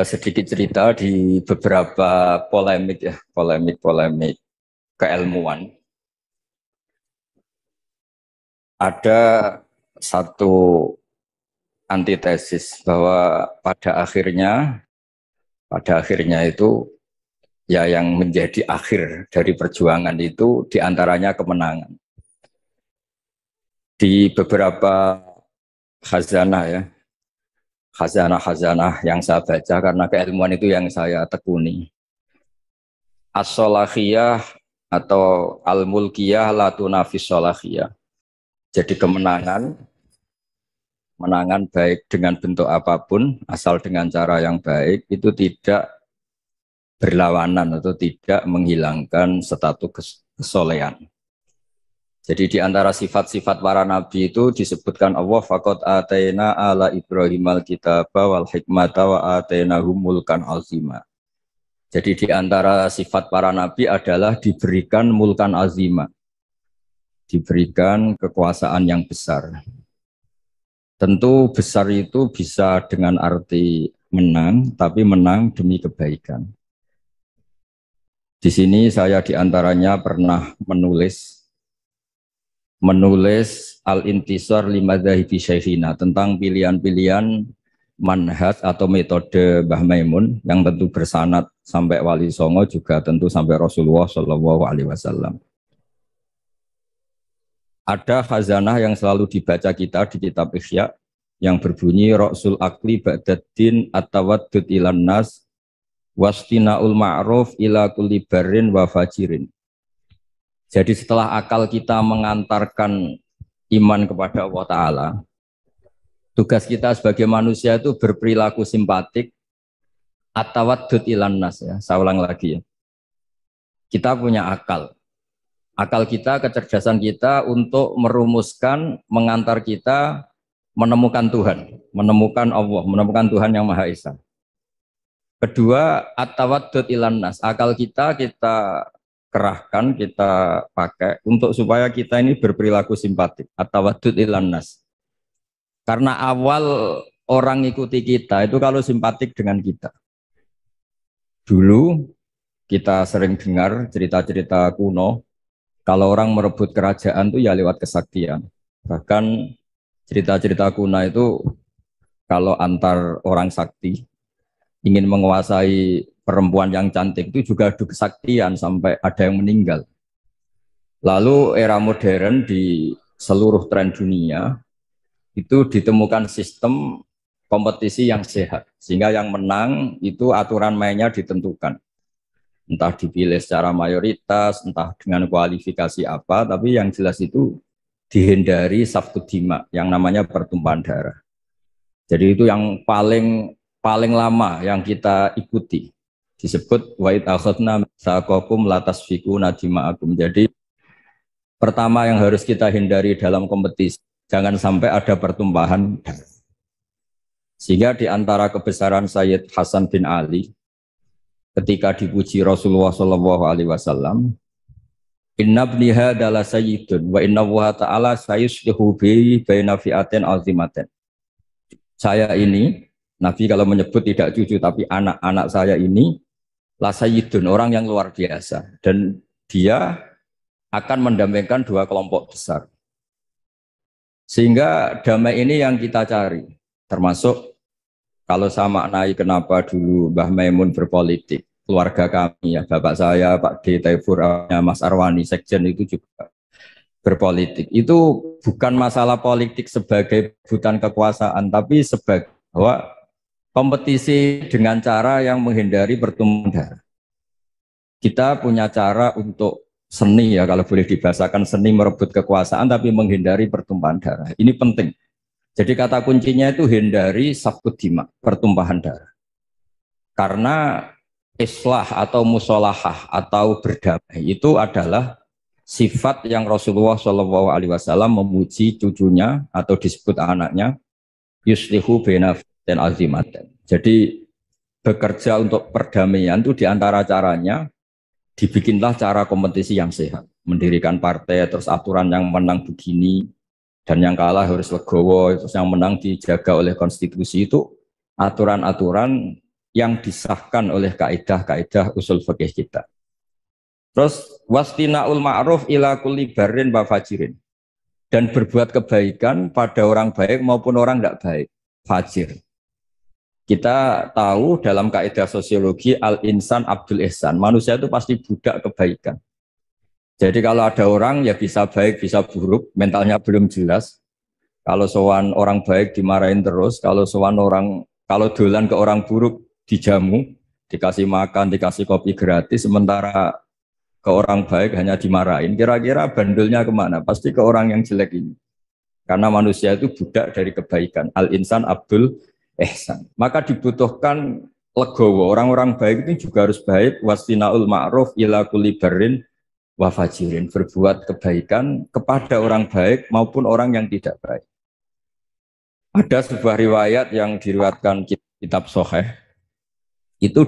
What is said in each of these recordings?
Sedikit cerita di beberapa polemik ya, polemik keilmuan. Ada satu antitesis bahwa pada akhirnya itu ya yang menjadi akhir dari perjuangan itu diantaranya kemenangan. Di beberapa khazanah ya, khazanah yang saya baca karena keilmuan itu yang saya tekuni. As-solahiyah atau al-mulkiyah la tunafis solahiyah. Jadi kemenangan baik dengan bentuk apapun, asal dengan cara yang baik, itu tidak berlawanan atau tidak menghilangkan status kesolehan. Jadi di antara sifat-sifat para nabi itu disebutkan Allah faqad ataina ala Ibrahimal kitaba wal hikmata wa atainahum mulkan azima. Jadi di antara sifat para nabi adalah diberikan mulkan azima. Diberikan kekuasaan yang besar. Tentu besar itu bisa dengan arti menang, tapi menang demi kebaikan. Di sini saya diantaranya pernah menulis al-intisar limadzahibi syekhina tentang pilihan-pilihan manhaj atau metode Mbah Maimun yang tentu bersanad sampai Wali Songo juga tentu sampai Rasulullah Shallallahu Alaihi Wasallam. Ada khazanah yang selalu dibaca kita di kitab Ihya yang berbunyi Ra'sul Akli Ba'daddin at-tawaddud ilan nas wastina'ul ma'ruf ila kulli barrin wa fajirin. Jadi setelah akal kita mengantarkan iman kepada Allah Ta'ala, tugas kita sebagai manusia itu berperilaku simpatik at-tawaddud ilan nas ya. Saya ulang lagi ya. Kita punya akal. Akal kita, kecerdasan kita untuk merumuskan, mengantar kita menemukan Tuhan, menemukan Allah, menemukan Tuhan yang Maha Esa. Kedua, at-tawaddud ilan nas. Akal kita kerahkan, kita pakai untuk supaya kita ini berperilaku simpatik. At-tawaddud ilan nas. Karena awal orang ikuti kita itu kalau simpatik dengan kita. Dulu kita sering dengar cerita-cerita kuno, kalau orang merebut kerajaan itu ya lewat kesaktian. Bahkan cerita-cerita kuno itu kalau antar orang sakti ingin menguasai perempuan yang cantik itu juga adu kesaktian sampai ada yang meninggal. Lalu era modern di seluruh tren dunia itu ditemukan sistem kompetisi yang sehat. Sehingga yang menang itu aturan mainnya ditentukan. Entah dipilih secara mayoritas, entah dengan kualifikasi apa, tapi yang jelas itu dihindari safku dima, yang namanya pertumpahan darah. Jadi itu yang paling lama yang kita ikuti. Disebut wa'id akhadna saqakum latasfikuna dima'akum. Jadi pertama yang harus kita hindari dalam kompetisi, jangan sampai ada pertumpahan darah. Sehingga di antara kebesaran Sayyid Hasan bin Ali ketika dipuji Rasulullah Shallallahu Alaihi Wasallam, Inna bni hadalah sayyidun wa inna wa ta'ala sayuslihu bi baina fi'atin azimatin. Saya ini, Nabi kalau menyebut tidak cucu tapi anak-anak saya ini la sayyidun, orang yang luar biasa, dan dia akan mendamaikan dua kelompok besar. Sehingga damai ini yang kita cari, termasuk kalau saya maknai kenapa dulu Mbah Maimun berpolitik, keluarga kami ya, bapak saya, Pak D. Taifur, Mas Arwani, Sekjen itu juga berpolitik. Itu bukan masalah politik sebagai rebutan kekuasaan, tapi sebagai bahwa kompetisi dengan cara yang menghindari pertumpahan darah. Kita punya cara untuk seni ya, kalau boleh dibahasakan seni merebut kekuasaan tapi menghindari pertumpahan darah. Ini penting. Jadi kata kuncinya itu hindari safkud dima, pertumpahan darah. Karena islah atau musolahah atau berdamai itu adalah sifat yang Rasulullah Shallallahu Alaihi Wasallam memuji cucunya atau disebut anaknya yuslihu baina fi'atin azimatin. Jadi bekerja untuk perdamaian itu diantara caranya dibikinlah cara kompetisi yang sehat. Mendirikan partai, terus aturan yang menang begini, dan yang kalah harus legowo, terus yang menang dijaga oleh konstitusi itu aturan-aturan yang disahkan oleh kaidah-kaidah usul fikih kita. Terus wastinaul ma'ruf ila kulli barrin wa fajirin. Dan berbuat kebaikan pada orang baik maupun orang tidak baik, fajir. Kita tahu dalam kaidah sosiologi al-insan abdul ihsan, manusia itu pasti budak kebaikan. Jadi kalau ada orang ya bisa baik, bisa buruk, mentalnya belum jelas. Kalau sowan orang baik dimarahin terus, kalau sowan orang, kalau dolan ke orang buruk dijamu, dikasih makan, dikasih kopi gratis, sementara ke orang baik hanya dimarahin. Kira-kira bandulnya kemana? Pasti ke orang yang jelek ini. Karena manusia itu budak dari kebaikan. Al-insan abdul ihsan. Maka dibutuhkan legowo. Orang-orang baik itu juga harus baik. Wastinaul ma'ruf ila kulli barrin wa fajirin. Berbuat kebaikan kepada orang baik maupun orang yang tidak baik. Ada sebuah riwayat yang diriwayatkan kitab Sahih. Itu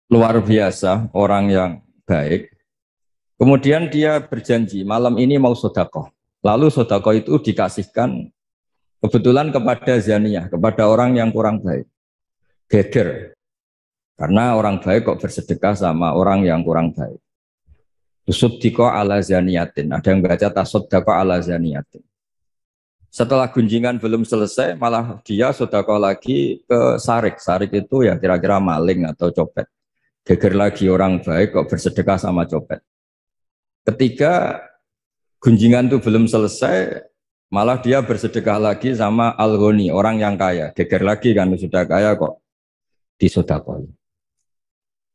luar biasa orang yang baik. Kemudian dia berjanji malam ini mau sedekah. Lalu sedekah itu dikasihkan kebetulan kepada zaniyah, kepada orang yang kurang baik. Geder. Karena orang baik kok bersedekah sama orang yang kurang baik. Tusuddiko ala zaniyatin. Ada yang baca tasoddako ala zaniyatin. Setelah gunjingan belum selesai, malah dia sedekah lagi ke sarik. Sarik itu ya kira-kira maling atau copet. Geger lagi orang baik kok bersedekah sama copet. Ketika gunjingan itu belum selesai, malah dia bersedekah lagi sama al-ghani, orang yang kaya. Geger lagi kan sudah kaya kok disedekah.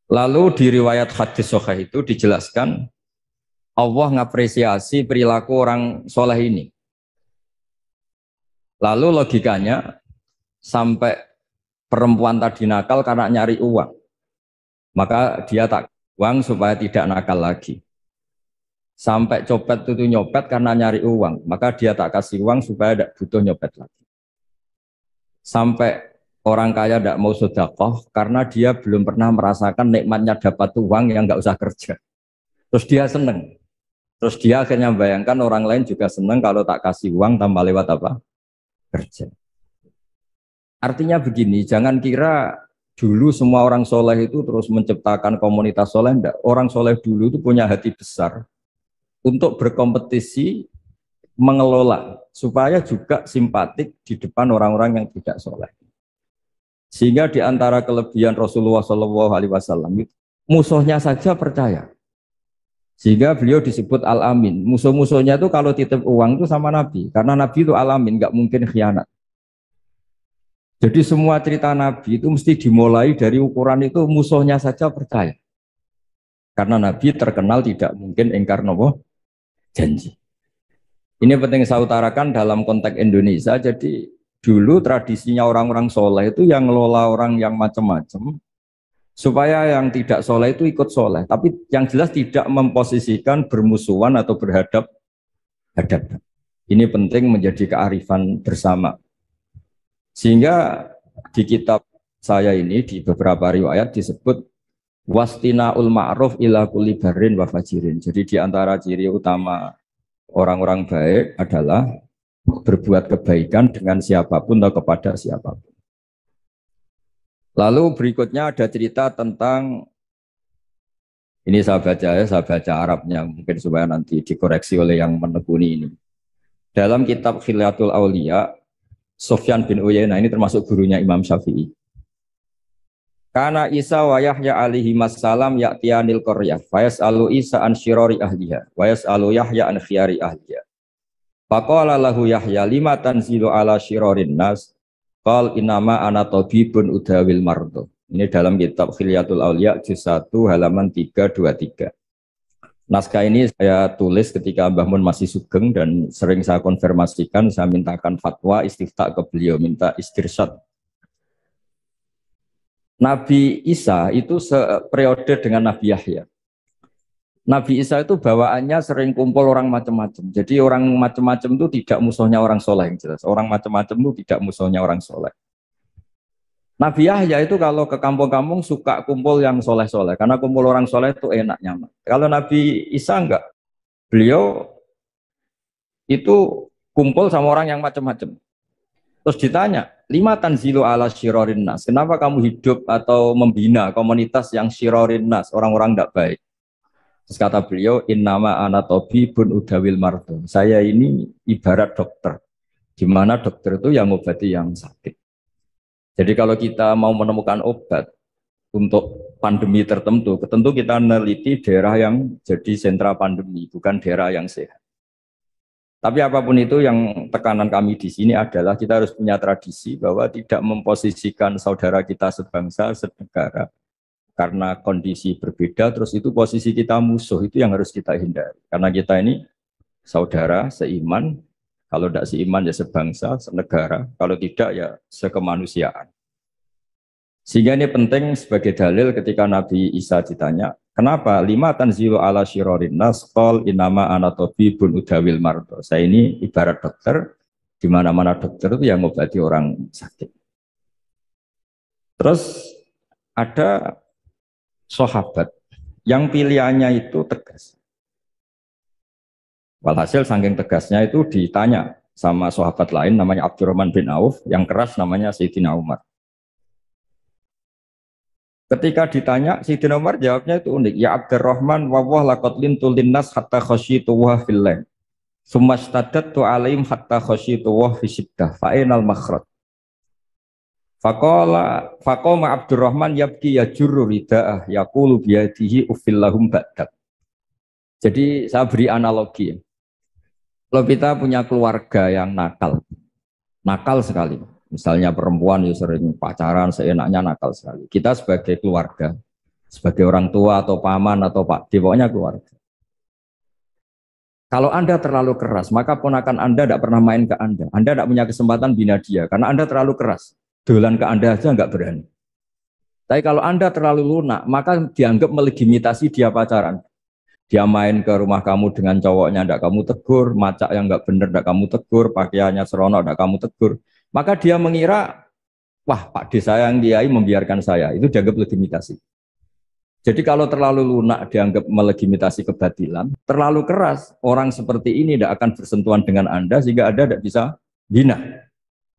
Lalu di riwayat hadis sahih itu dijelaskan Allah ngapresiasi perilaku orang soleh ini. Lalu logikanya sampai perempuan tadi nakal karena nyari uang. Maka dia tak uang supaya tidak nakal lagi. Sampai copet itu nyopet karena nyari uang, maka dia tak kasih uang supaya tidak butuh nyopet lagi. Sampai orang kaya tidak mau sedekah karena dia belum pernah merasakan nikmatnya dapat uang yang nggak usah kerja. Terus dia seneng. Terus dia akhirnya membayangkan orang lain juga seneng kalau tak kasih uang tanpa lewat apa? Kerja. Artinya begini, jangan kira dulu semua orang soleh itu terus menciptakan komunitas soleh. Enggak. Orang soleh dulu itu punya hati besar untuk berkompetisi mengelola supaya juga simpatik di depan orang-orang yang tidak soleh. Sehingga di antara kelebihan Rasulullah SAW musuhnya saja percaya. Sehingga beliau disebut Al-Amin. Musuh-musuhnya itu kalau titip uang itu sama Nabi, karena Nabi itu Al-Amin, nggak mungkin khianat. Jadi semua cerita Nabi itu mesti dimulai dari ukuran itu musuhnya saja percaya. Karena Nabi terkenal tidak mungkin ingkar nopo janji. Ini penting saya utarakan dalam konteks Indonesia. Jadi dulu tradisinya orang-orang soleh itu yang ngelola orang yang macam-macam supaya yang tidak soleh itu ikut soleh. Tapi yang jelas tidak memposisikan bermusuhan atau berhadap-hadapan. Ini penting menjadi kearifan bersama. Sehingga di kitab saya ini di beberapa riwayat disebut wastinaul ma'ruf ila kulli barrin wa fajirin. Jadi di antara ciri utama orang-orang baik adalah berbuat kebaikan dengan siapapun atau kepada siapapun. Lalu berikutnya ada cerita tentang, ini saya baca Arabnya mungkin supaya nanti dikoreksi oleh yang menekuni ini. Dalam kitab Khilyatul Auliya, Sufyan bin Uyainah ini termasuk gurunya Imam Syafi'i. Karena Isa wa Yahya alaihi wassalam ya'tiyanil qaryah fa yas'alu Isa an syirari ahliha wa yas'alu Yahya an khiyari ahliha. Faqala lahu Yahya lima tanzilu ala syirarin nas qal innama ana tabibun udawil mardo. Ini dalam kitab Khilyatul Auliya juz 1 halaman 323. Naskah ini saya tulis ketika Mbah Mun masih sugeng dan sering saya konfirmasikan, saya mintakan fatwa istifta ke beliau, minta istirsyad. Nabi Isa itu seperiode dengan Nabi Yahya. Nabi Isa itu bawaannya sering kumpul orang macam-macam. Jadi orang macam-macam itu tidak musuhnya orang soleh yang jelas. Orang macam-macam itu tidak musuhnya orang soleh. Nabi Yahya itu kalau ke kampung-kampung suka kumpul yang soleh-soleh, karena kumpul orang soleh itu enak nyaman. Kalau Nabi Isa enggak, beliau itu kumpul sama orang yang macam-macam. Terus ditanya, lima tanzilu ala syirorin nas, kenapa kamu hidup atau membina komunitas yang syirorin nas, orang-orang tidak baik? Terus kata beliau, innama anatobi bun udawil mardo. Saya ini ibarat dokter, di mana dokter itu yang ngobati yang sakit. Jadi kalau kita mau menemukan obat untuk pandemi tertentu, tentu kita meneliti daerah yang jadi sentra pandemi, bukan daerah yang sehat. Tapi apapun itu, yang tekanan kami di sini adalah kita harus punya tradisi bahwa tidak memposisikan saudara kita sebangsa, senegara, karena kondisi berbeda, terus itu posisi kita musuh, itu yang harus kita hindari. Karena kita ini saudara, seiman, kalau tidak seiman ya sebangsa, senegara, kalau tidak ya sekemanusiaan. Sehingga ini penting sebagai dalil ketika Nabi Isa ditanya, kenapa lima tanzilu ala syirorin nas qol inama anatobi bun udawil mardo. Saya ini ibarat dokter, di mana-mana dokter itu yang mengobati orang sakit. Terus ada sahabat yang pilihannya itu tegas. Walhasil saking tegasnya itu ditanya sama sahabat lain namanya Abdurrahman bin Auf, yang keras namanya Sayyidina Umar. Ketika ditanya, Sayyidina Umar jawabnya itu unik. Ya Abdurrahman, wawah laqad lintul linnas hatta khasyitu wa fillah. Sumastadatu alaihim hatta khasyitu wa fi syiddah. Fa'inal makhraj. Faqama Abdurrahman yabki yajurru rida'ah yaqulu biyadihi ufillahum ba'dak. Jadi saya beri analogi. Kalau kita punya keluarga yang nakal sekali. Misalnya perempuan yang sering pacaran seenaknya, nakal sekali. Kita sebagai keluarga, sebagai orang tua atau paman atau pak, pokoknya keluarga. Kalau Anda terlalu keras, maka ponakan Anda tidak pernah main ke Anda. Anda tidak punya kesempatan bina dia, karena Anda terlalu keras. Dolan ke Anda aja nggak berani. Tapi kalau Anda terlalu lunak, maka dianggap melegitimasi dia pacaran. Dia main ke rumah kamu dengan cowoknya, tidak kamu tegur, macak yang nggak bener, tidak kamu tegur, pakaiannya seronok, tidak kamu tegur. Maka dia mengira, wah Pak D saya yang kiai membiarkan saya, itu dianggap legitimasi. Jadi kalau terlalu lunak dianggap melegitimasi kebatilan, terlalu keras, orang seperti ini tidak akan bersentuhan dengan Anda sehingga Anda tidak bisa bina.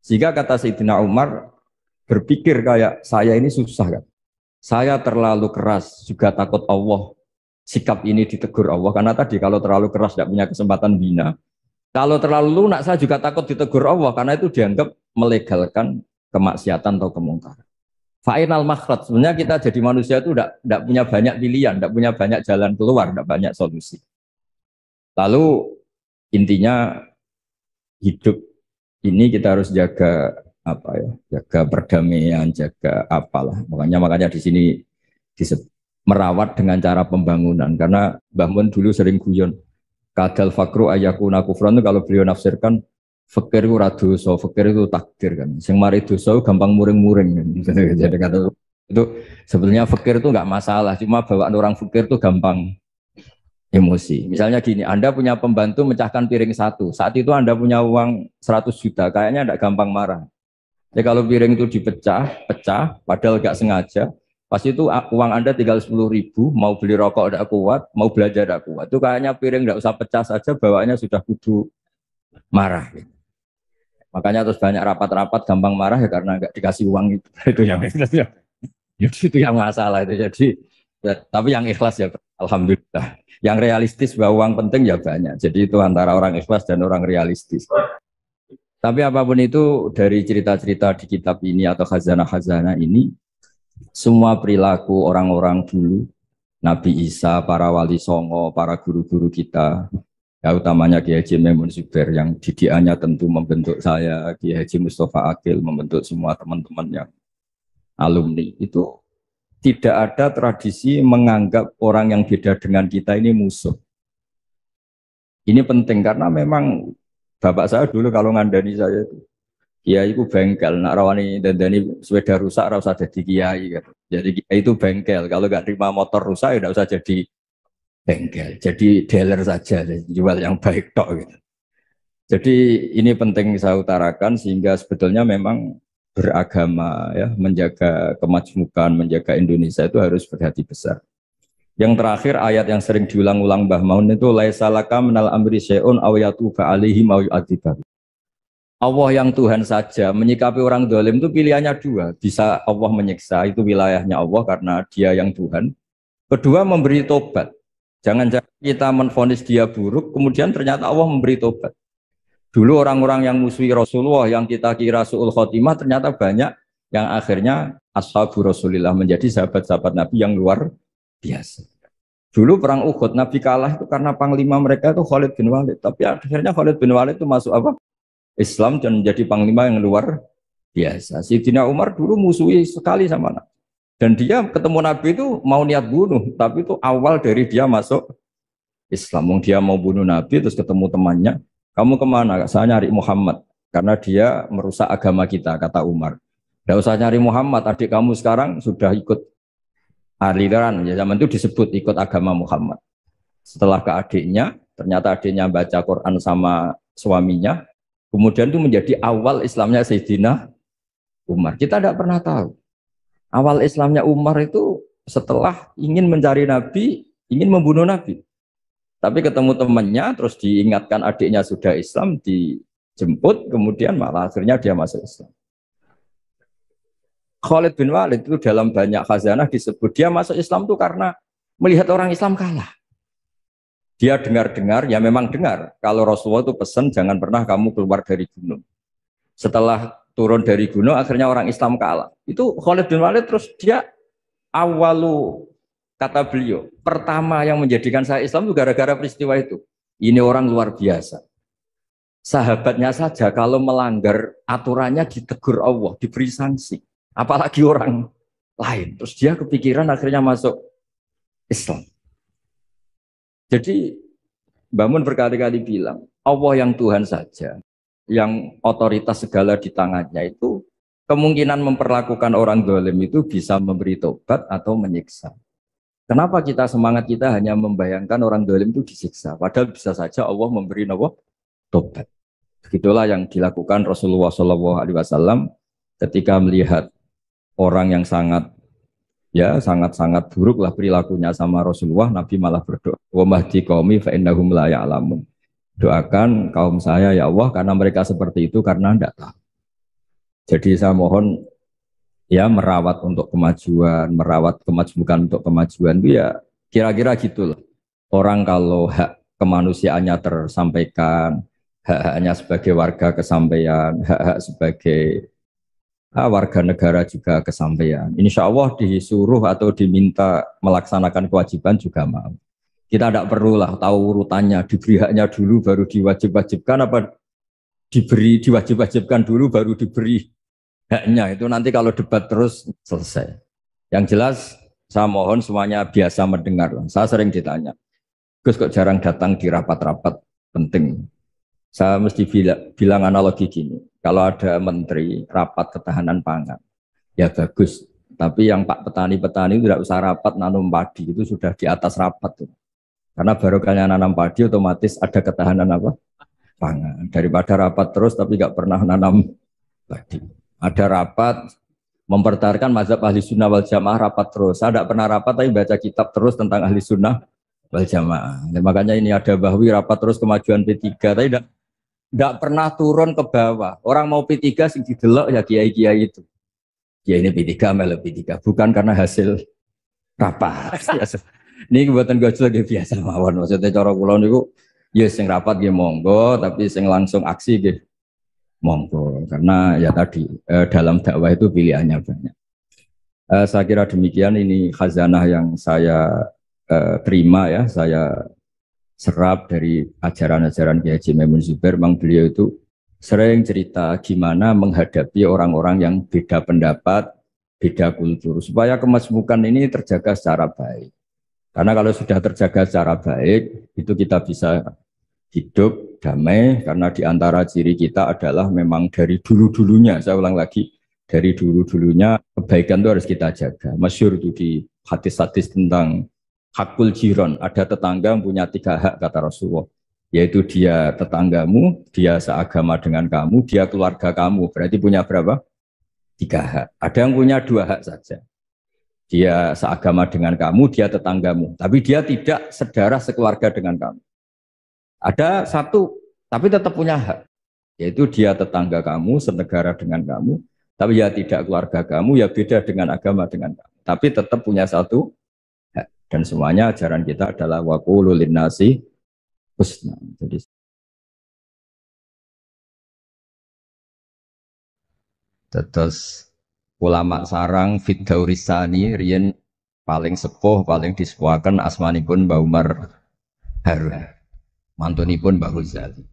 Sehingga kata Sayyidina Umar, berpikir kayak saya ini susah kan. Saya terlalu keras, juga takut Allah. Sikap ini ditegur Allah, karena tadi kalau terlalu keras tidak punya kesempatan bina. Kalau terlalu lunak saya juga takut ditegur Allah, karena itu dianggap melegalkan kemaksiatan atau kemungkaran. Fa'inal makhraj, sebenarnya kita jadi manusia itu tidak punya banyak pilihan, tidak punya banyak jalan keluar, tidak banyak solusi. Lalu intinya hidup ini kita harus jaga apa ya, jaga perdamaian, jaga apalah. Makanya di sini merawat dengan cara pembangunan, karena Mbah Mun dulu sering guyon. Kadal fakru ayakuna kufran, kalau beliau nafsirkan fakir itu radoso, fakir itu takdir kan. Sing mari dosa gampang muring-muring kan. Jadi kata itu sebenarnya fakir itu nggak masalah, cuma bawaan orang fakir itu gampang emosi. Misalnya gini, Anda punya pembantu mecahkan piring satu, saat itu Anda punya uang 100 juta, kayaknya tidak gampang marah. Jadi kalau piring itu pecah, padahal nggak sengaja, pas itu uang Anda tinggal 10.000, mau beli rokok tidak kuat, mau belajar tidak kuat. Itu kayaknya piring tidak usah pecah saja, bawaannya sudah kudu marah. Makanya terus banyak rapat-rapat gampang marah ya karena nggak dikasih uang itu. Itu yang masalah itu. Jadi, tapi yang ikhlas ya, alhamdulillah. Yang realistis bahwa uang penting ya banyak. Jadi itu antara orang ikhlas dan orang realistis. Tapi apapun itu dari cerita-cerita di kitab ini atau khazanah-khazanah ini, semua perilaku orang-orang dulu, Nabi Isa, para wali songo, para guru-guru kita, ya utamanya Kiai Haji Maimun Zubair yang didikannya tentu membentuk saya, Kiai Haji Mustafa Akil membentuk semua teman-teman yang alumni, itu tidak ada tradisi menganggap orang yang beda dengan kita ini musuh. Ini penting karena memang bapak saya dulu kalau ngandani saya itu, kiai itu bengkel, nak rawani dandani sepeda rusak ora usah jadi kiai gitu. Jadi kiai itu bengkel, kalau nggak terima motor rusak ya nggak usah jadi bengkel, jadi dealer saja, jual yang baik tok gitu. Jadi ini penting saya utarakan sehingga sebetulnya memang beragama, ya, menjaga kemajmukan, menjaga Indonesia itu harus berhati besar. Yang terakhir ayat yang sering diulang-ulang Mbah Maun itu laisa laka minal amri syai'un aw yatuba alaihim aw yu'adzibahum. Allah yang Tuhan saja menyikapi orang dolim itu pilihannya dua. Bisa Allah menyiksa, itu wilayahnya Allah karena dia yang Tuhan. Kedua memberi tobat. Jangan-jangan kita menvonis dia buruk, kemudian ternyata Allah memberi tobat. Dulu orang-orang yang musuhi Rasulullah, yang kita kira su'ul khotimah, ternyata banyak yang akhirnya ashabu Rasulillah, menjadi sahabat-sahabat Nabi yang luar biasa. Dulu perang Uhud, Nabi kalah itu karena panglima mereka itu Khalid bin Walid. Tapi akhirnya Khalid bin Walid itu masuk apa? Islam dan menjadi panglima yang luar biasa. Sayyidina Umar dulu musuhi sekali sama Nabi. Dan dia ketemu Nabi itu mau niat bunuh, tapi itu awal dari dia masuk Islam. Dia mau bunuh Nabi, terus ketemu temannya, kamu kemana? Saya nyari Muhammad, karena dia merusak agama kita, kata Umar. Tidak usah nyari Muhammad, adik kamu sekarang sudah ikut aliran, ya zaman itu disebut ikut agama Muhammad. Setelah ke adiknya, ternyata adiknya baca Quran sama suaminya, kemudian itu menjadi awal Islamnya Sayyidina Umar. Kita tidak pernah tahu. Awal Islamnya Umar itu setelah ingin mencari Nabi, ingin membunuh Nabi. Tapi ketemu temannya, terus diingatkan adiknya sudah Islam, dijemput, kemudian malah akhirnya dia masuk Islam. Khalid bin Walid itu dalam banyak khazanah disebut, dia masuk Islam itu karena melihat orang Islam kalah. Dia dengar-dengar, ya memang dengar, kalau Rasulullah itu pesan jangan pernah kamu keluar dari gunung. Setelah turun dari gunung, akhirnya orang Islam kalah. Itu Khalid bin Walid, terus dia awalu, kata beliau, pertama yang menjadikan saya Islam itu gara-gara peristiwa itu. Ini orang luar biasa. Sahabatnya saja kalau melanggar aturannya ditegur Allah, diberi sanksi. Apalagi orang lain. Terus dia kepikiran akhirnya masuk Islam. Jadi Mbah Mun berkali-kali bilang, Allah yang Tuhan saja, yang otoritas segala di tangannya itu, kemungkinan memperlakukan orang zalim itu bisa memberi tobat atau menyiksa. Kenapa semangat kita hanya membayangkan orang zalim itu disiksa, padahal bisa saja Allah memberi tobat. Begitulah yang dilakukan Rasulullah SAW ketika melihat orang yang sangat buruk lah perilakunya sama Rasulullah. Nabi malah berdoa, wa mahdi qaumi fa innahum la ya'lamun. Doakan kaum saya ya Allah karena mereka seperti itu karena tidak tahu. Jadi saya mohon ya merawat untuk kemajuan, merawat kemajmukan untuk kemajuan itu ya kira-kira gitulah. Orang kalau hak kemanusiaannya tersampaikan, hak-haknya sebagai warga kesampaian, hak-hak sebagai warga negara juga kesampaian. Insya Allah disuruh atau diminta melaksanakan kewajiban juga mau. Kita tidak perlulah tahu urutannya, diberi haknya dulu baru diwajib-wajibkan, apa diwajib-wajibkan dulu baru diberi haknya. Itu nanti kalau debat terus selesai. Yang jelas saya mohon semuanya biasa mendengar. Saya sering ditanya, Gus kok jarang datang di rapat-rapat penting. Saya mesti bilang analogi gini, kalau ada menteri rapat ketahanan pangan, ya bagus. Tapi yang Pak petani-petani tidak usah rapat nanam padi, itu sudah di atas rapat. Karena barokahnya nanam padi otomatis ada ketahanan pangan. Daripada rapat terus tapi nggak pernah nanam padi. Ada rapat mempertahankan mazhab ahli sunnah wal jamaah rapat terus. Saya tidak pernah rapat tapi baca kitab terus tentang ahli sunnah wal jamaah. Nah, makanya ini ada bahwi rapat terus kemajuan P3 tapi tidak pernah turun ke bawah. Orang mau P3 sih didelok ya kiai-kiai itu. Kiai ini P3 melu P3 bukan karena hasil rapat. Ini kebuatan gojol lagi biasa mawon. Maksudnya cara kula niku ya sing rapat nggih monggo, tapi sing langsung aksi nggih monggo. Karena ya tadi dalam dakwah itu pilihannya banyak. Saya kira demikian, ini khazanah yang saya terima ya, saya serap dari ajaran-ajaran Kiai Haji Maimun Zubair. Memang beliau itu sering cerita gimana menghadapi orang-orang yang beda pendapat, beda kultur, supaya kemajmukan ini terjaga secara baik. Karena kalau sudah terjaga secara baik, itu kita bisa hidup damai, karena diantara ciri kita adalah memang dari dulu-dulunya, saya ulang lagi, dari dulu-dulunya kebaikan itu harus kita jaga. Masyhur itu di hadis-hadis tentang hakul jiron, ada tetangga yang punya 3 hak kata Rasulullah, yaitu dia tetanggamu, dia seagama dengan kamu, dia keluarga kamu, berarti punya berapa? 3 hak. Ada yang punya 2 hak saja. Dia seagama dengan kamu, dia tetanggamu. Tapi dia tidak sedarah sekeluarga dengan kamu. Ada satu, tapi tetap punya hak. Yaitu dia tetangga kamu, senegara dengan kamu. Tapi ya tidak keluarga kamu, ya beda dengan agama dengan kamu. Tapi tetap punya satu hak. Dan semuanya ajaran kita adalah waqulu linnasi husna. Jadi terus ulama sarang Fiddaurisani riyen paling sepuh paling disepuhaken asmanipun Mbah Umar Harun mantunipun Mbah Ghazali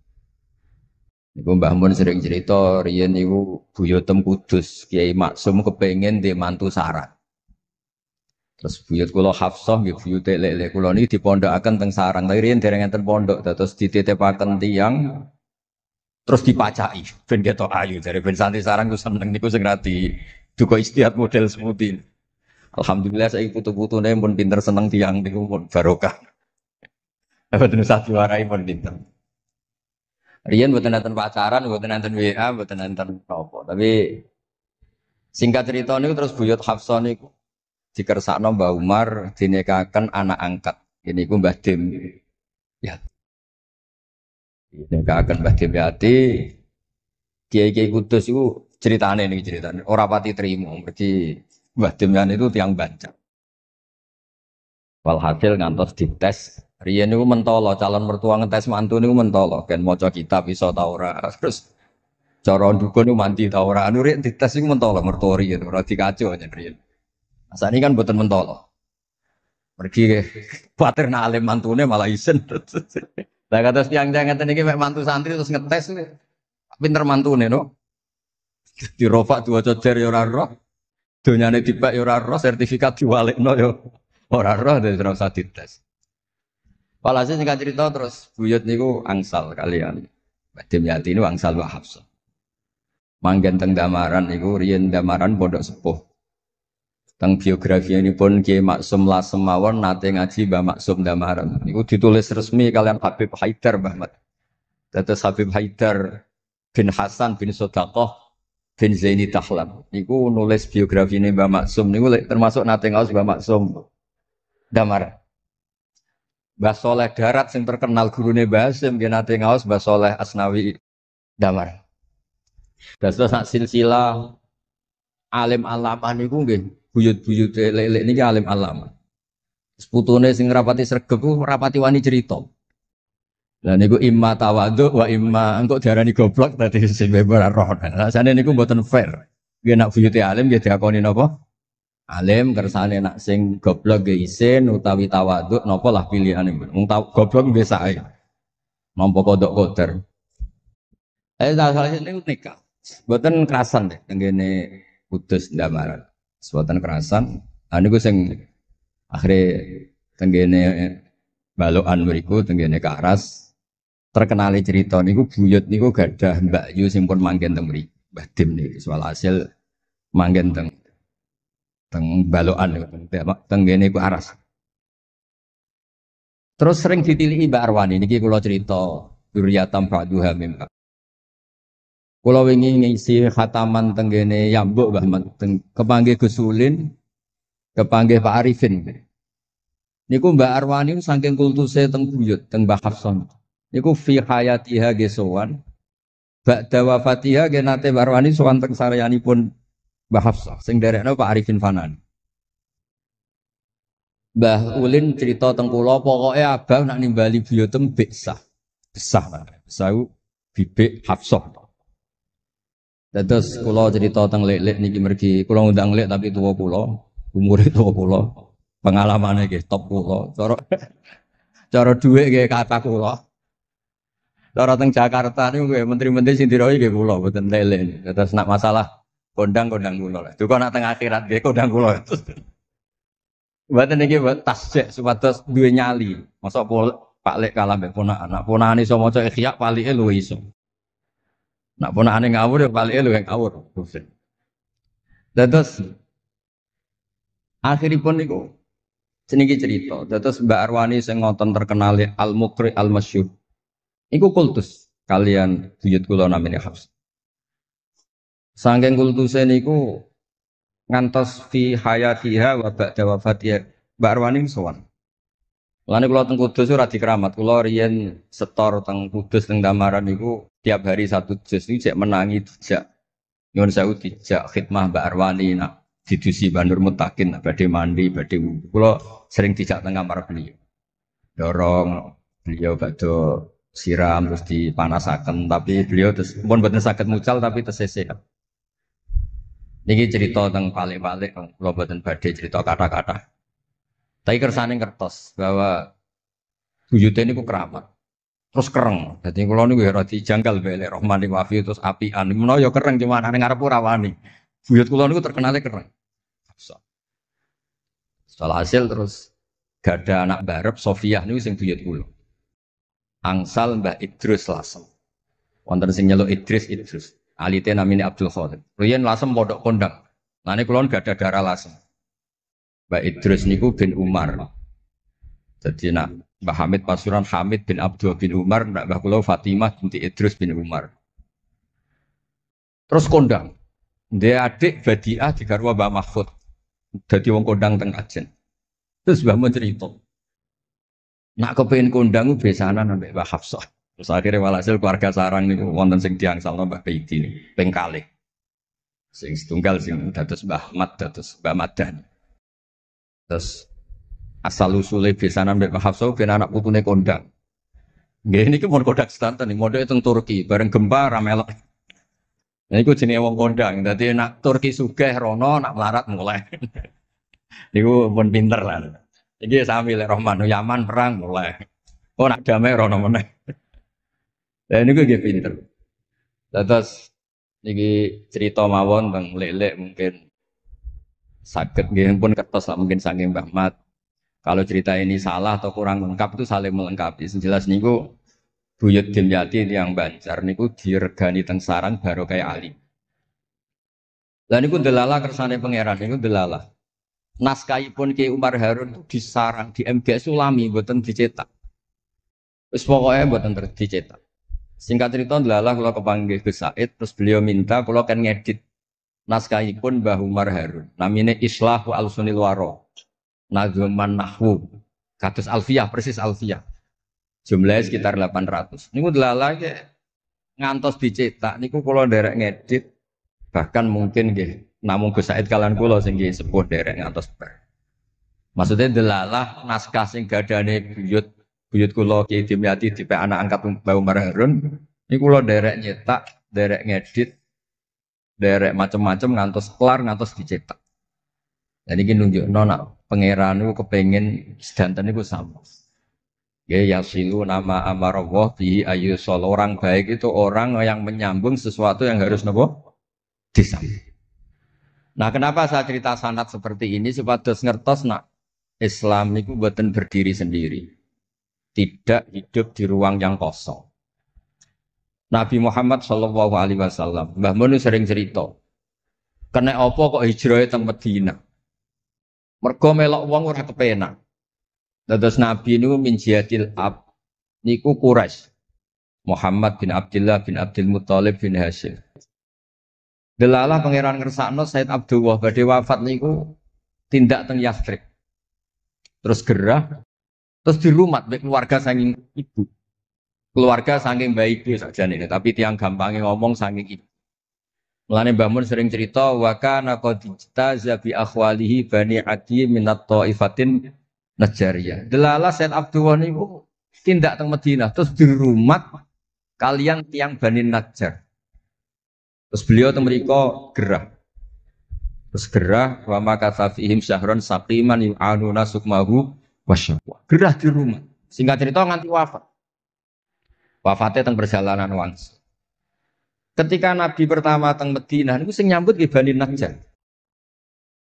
niku Mbah Mun sering cerita riyen niku buyutem Kudus Kiai Maksum kepengen di mantu sarang terus buyut kula Hafsah nggih buyute lek-lek kula niki dipondokaken teng sarang tapi riyen dereng enten pondok terus dititipaken tiyang terus dipacai ben ketok ayu dari ben santri sarang ku seneng niku sing radi duka istiad model seperti alhamdulillah saya putu-putune pun pinter seneng tiang niku pun barokah. Mboten usah diwarai pun pinter. Riyen mboten nenten pacaran, mboten nenten WA, mboten nenten apa. Tapi singkat cerita niku terus buyut Hafsah niku dikersakno Mbah Umar dinikahaken anak angkat. Ini ku Mbah Dim. Ya, dinikahaken Mbah Dim Yati. Kiai-kiai Kudus itu ceritane nih ceritane. Ora pati trimo mergi Mbah Dim Yati itu tiang bancak. Walhasil ngantos dites riyen niku mentolo calon mertua ngetes mantu niku mentolo kan maca kitab iso ta ora terus cara dukun niku mandi ta ora anu riyen dites niku mentolo mertua riyen ora dikaco yen riyen asane kan mboten mentolo pergi kuwatir nak alim mantune malah isen lah kados tiyang-tiyang ngeten iki mek mantu santri terus ngetes pinter mantune no dirofak diwaca jer ya ora roh donyane dibak ya ora roh sertifikat diwalekno ya ora roh dadi ora usah dites. Walhasil singkat cerita terus buyut niku angsal kalian. Mbah Dim Yati niku angsal Mbah Hafsah. Manggen teng Damaran niku riyen Damaran pondok sepuh. Teng biografi ini pun Kiai Maksum Lasem mawon nate ngaji Mbah Maksum Damaran. Niku ditulis resmi kalian Habib Haidar Mbah Mat. Dados Habib Haidar bin Hasan bin Sodaqah bin Zaini Tahlam. Niku nulis biografi ini Mbah Maksum niku termasuk nate ngaos Mbah Maksum Damar. Mbah Soleh Darat sing terkenal gurune Mbah Hasim yen nate ngaos Mbah Soleh Asnawi Damar. Dados sak silsilah alim alama niku nggih buyut-buyut lelek niki alim alama. Seputune sing rapati sregep ku rapati wani cerita. Lah niku imma tawadhu wa imma engko diarani goblok dadi sing ora roh. Rasane niku mboten fair. Nggih nak buyute alim nggih diakoni napa? Alim kersane nak sing goblok ge isin utawi tawaduk napa lah pilihane wong goblok biasa ae nampa kodok koder salah niku nikah mboten kerasan deh tenggene Kudus Damaran mboten kerasan niku sing akhire tenggene balokan mriku tenggene Karas terkenali cerita niku buyut niku gadah Mbak Yu sing pun manggen teng mriki Mbah Dim niki soal hasil manggen teng balokan teng ngene ku aras. Terus sering ditilihi Mbak Arwani niki kula cerita duriyatam ba'duha mimba. Kula wingi ngisi khataman teng ngene Yambuk Mbah teng kepanggih Gus Ulin, kepanggih Pak Arifin. Niku Mbak Arwani saking kultuse teng buyut teng Mbah Hafsah. Niku fi hayatiha gesowan. Ba'da wafatiha genate Mbak Arwani sowan teng saryanipun Mbah Hafsah, sing derekno Pak Arifin Fanani. Mbah Ulin cerita teng kula pokoke abah nak nimbali buyutem besah. Besah. Besah bibik Hafsah. Terus kula cerita teng lek-lek niki mergi kula ngundang lek tapi tuwa kula, umure tuwa kula. Pengalamane nggih top kula. Cara dhuwit nggih kata kula. Cara teng Jakarta niku nggih menteri-menteri sing dirohi nggih kula mboten lek-lek. Terus nak masalah kondang kula lah. Duka nak teng akhirat nggih kondang kula. Mboten niki tasjek supados duwe nyali. Mosok Pak Lek kalah mbek ponakan. Nak ponakane iso maca Ikhya palike luwe iso. Nak ponakane ngawur ya palike luwe ngawur. Terus akhiripun niku jenenge cerita. Terus Mbak Arwani sing ngoten terkenal Al-Muqri Al-Masyhur. Iku kultus kalian buyut kula namine Hafs. Saking kultuse niku ngantos fi hayatiha wa ba'da wafatiha. Mbak Arwani sowan. Mulane kula teng Kudus ora dikeramat. Kula riyen setor teng Kudus teng Damaran niku tiap hari satu juz niku jek menangi dijak nyuwun sewu dijak khidmah Mbak Arwani nak didusi Bandur Mutakin badhe mandi badhe wudu. Kula sering dijak teng kamar beliau. Dorong beliau badhe siram terus dipanasaken tapi beliau terus pun boten saged mucal tapi tesese. Niki cerita tentang palik-palik, kalau buatan badai cerita kata-kata. Tapi kersane kertas bahwa buyutnya ini ku keramat, terus kereng. Jadi kalau ini gue roti janggal beli Rohmani Wafi terus apian. Menawa yo kereng cuma aneh ngarep rawani. Buyut kulo niku terkenalnya kereng. Setelah hasil terus gak ada anak barep Sofiah niku sing buyut kulo. Angsal Mbah Idrus Lasem. Wonten sing nyeluk Idrus. Alite namine Abdul Khadir. Riyen Lasem pondok kondang. Lane kula gak ada darah Lasem. Mbak Idrus niku bin Umar. Jadi nak Mbah Hamid Pasuruan Hamid bin Abdul bin Umar, nak Mbah kula Fatimah binti Idrus bin Umar. Terus kondang. Dia adik Badiah digarwa Mbah Mahfud. Dadi wong kondang teng Kajen. Terus Mbah mun cerita. Nak kepengin kondang besanan ambek Mbah Hafsah. Terus akhirnya walhasil keluarga sarang niku wonten sing diangsalno Mbah Baiti niku ping kalih. Sing setunggal sing dados Mbah Ahmad dados Mbah Madan. Terus asal usule besanan mbek Mbah Hafsah ben anak putune kondang. Nggih niki mon kondang sedanten mondhoke teng Turki bareng gempa ra melok. Niku jenenge wong kondang. Dadi nak Turki sugih rono nak melarat mulai. Niku pun pinter lah. Iki sami lek Rahman Yaman perang mulai. Oh nak damai rono meneh. Lah niku nggih pinter. Terus niki cerita mawon tentang lelek mungkin sakit nggih pun kertas lah mungkin saking Mbah Mat. Kalau cerita ini salah atau kurang lengkap itu saling melengkapi. Sejelas niku Buyut Dimyati yang Banjar niku diregani teng sarang baru kayak Ali. Lah niku delala kersane pangeran niku delala. Naskahipun Ki Umar Harun itu disarang di MGS Sulami mboten dicetak. Wis pokoke mboten dicetak. Singkat cerita delala kula kepanggih Gus Said terus beliau minta kula kan ngedit naskahipun Mbah Umar Harun. Namine Islahu Al-Sunil Waro. Nazuman Nahwu. Kados Alfiyah persis Alfiyah. Jumlahnya sekitar 800. Niku delala ngantos dicetak niku kula nderek ngedit bahkan mungkin nggih namung Gus Said kalian kula sing nggih sepuh nderek ngantos bar. Maksudnya delala naskah sing gadane buyut kula Ki Dimyati dipek anak angkat Mbah Umar Harun niku kula nderek nyetak, nderek ngedit, nderek macam-macam ngantos kelar ngantos dicetak. Dan iki nunjukno nak pangeran niku kepengin sedanten niku sama. Ya yasilu nama amarallah bi ayu sol orang baik itu orang yang menyambung sesuatu yang harus nopo disambung. Nah, kenapa saya cerita sanad seperti ini supados ngertos nak Islam niku boten berdiri sendiri. Tidak hidup di ruang yang kosong. Nabi Muhammad sallallahu alaihi wasallam, Mbah Mun sering cerita. Kena apa kok hijrah teng Madinah? Mergo melok wong ora kepenak. Dados Nabi niku min jihadil ab niku Quraisy. Muhammad bin Abdullah bin Abdul Muthalib bin Hashim. Delalah pangeran ngersakno Said Abdullah badhe wafat niku tindak teng Yathrib. Terus gerah terus dirumat mbek keluarga saking ibu. Keluarga saking baik itu sakjane tapi tiang gampangnya ngomong saking ibu. Mulane Mbah Mun sering cerita wa kana qad taza bi akhwalihi bani Adi minat taifatin Najariyah. Delala Said Abdullah niku tindak teng Madinah terus dirumat kalian tiang Bani Najjar. Terus beliau teng mriko gerah. Terus gerah wa makatsa fihim syahron saqiman yu'anuna sukmahu wasyaqwa. Gerah di rumah. Singkat cerita nganti wafat. Wafatnya teng perjalanan wangsul. Ketika Nabi pertama teng Madinah niku sing nyambut ki Bani Najjar.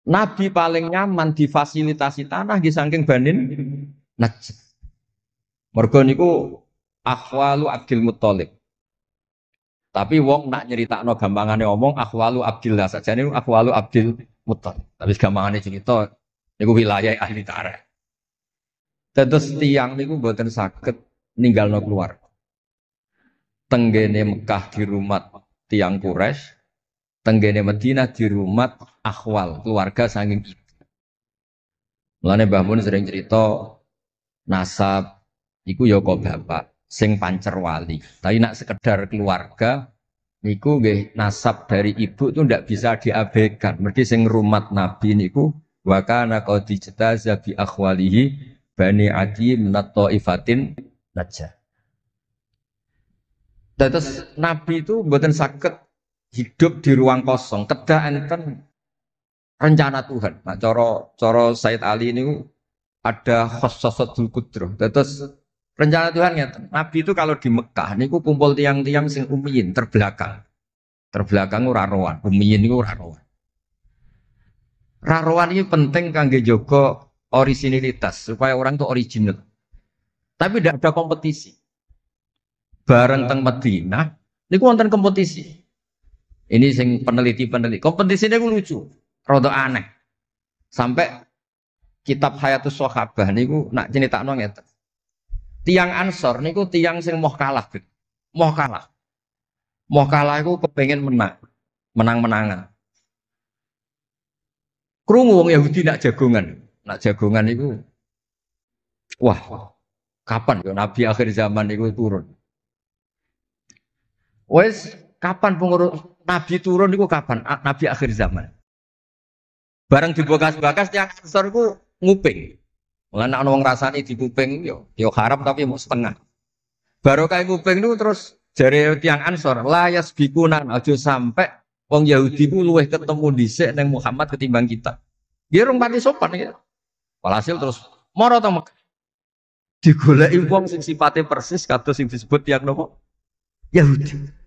Nabi paling nyaman difasilitasi tanah di saking Bani Najjar. Mergo niku akhwalu Abdul Muthalib. Tapi wong nak nyeritakno gampangane omong akhwalu Abdillah sajane niku akhwalu Abdul Muthalib. Tapi gampangane cerita niku wilayah ahli tarikh. Terus tiang niku mboten saged ninggalno keluarga. Tenggene Mekah di rumah tiang Quraisy, tenggene Madinah di rumah akhwal, keluarga saking ibu. Mulane Mbah Mun sering cerita nasab iku ya kok bapak sing pancer wali. Tapi nak sekedar keluarga niku nggih nasab dari ibu itu ndak bisa diabaikan. Mergi sing rumat Nabi niku wa kana qad ijtaza bi akhwalihi bani Adi minat taifatin najah. Terus Nabi itu mboten saged hidup di ruang kosong, kedah enten rencana Tuhan. Nah, cara Said Ali ini ada khossasatul qudrah. Terus rencana Tuhan ngeten. Nabi itu kalau di Mekah niku kumpul tiang-tiang sing umiyin terbelakang. Terbelakang ora rowan, umiyin niku ora rowan. Rarowan ini penting kangge jaga originalitas supaya orang itu original. Tapi tidak ada kompetisi. Bareng teng Madinah niku wonten kompetisi. Ini sing peneliti. Kompetisinya itu lucu, rada aneh. Sampai kitab Hayatus Sahabah niku nak ceritakno ngeten. Tiang Ansor niku tiang sing moh kalah, gitu. Moh kalah. Moh kalah iku kepengin menang-menangan. Krungu wong Yahudi nak jagongan. Nak jagongan niku wah, kapan ya Nabi akhir zaman niku turun? Wes kapan pengurus Nabi turun niku kapan? Nabi akhir zaman. Bareng dibakas-bakas tiang Ansor iku nguping. Mulane ana wong rasani dikuping yo haram tapi mau setengah. Barokah nguping niku terus jare tiang Ansor, la yasbikuna aja sampai wong Yahudi ku luweh ketemu dhisik ning Muhammad ketimbang kita. Nggih rung pati sopan ya. Walhasil terus mara ta Mekah. Digoleki wong sing sifate persis kados sing disebut tiang napa? Yahudi.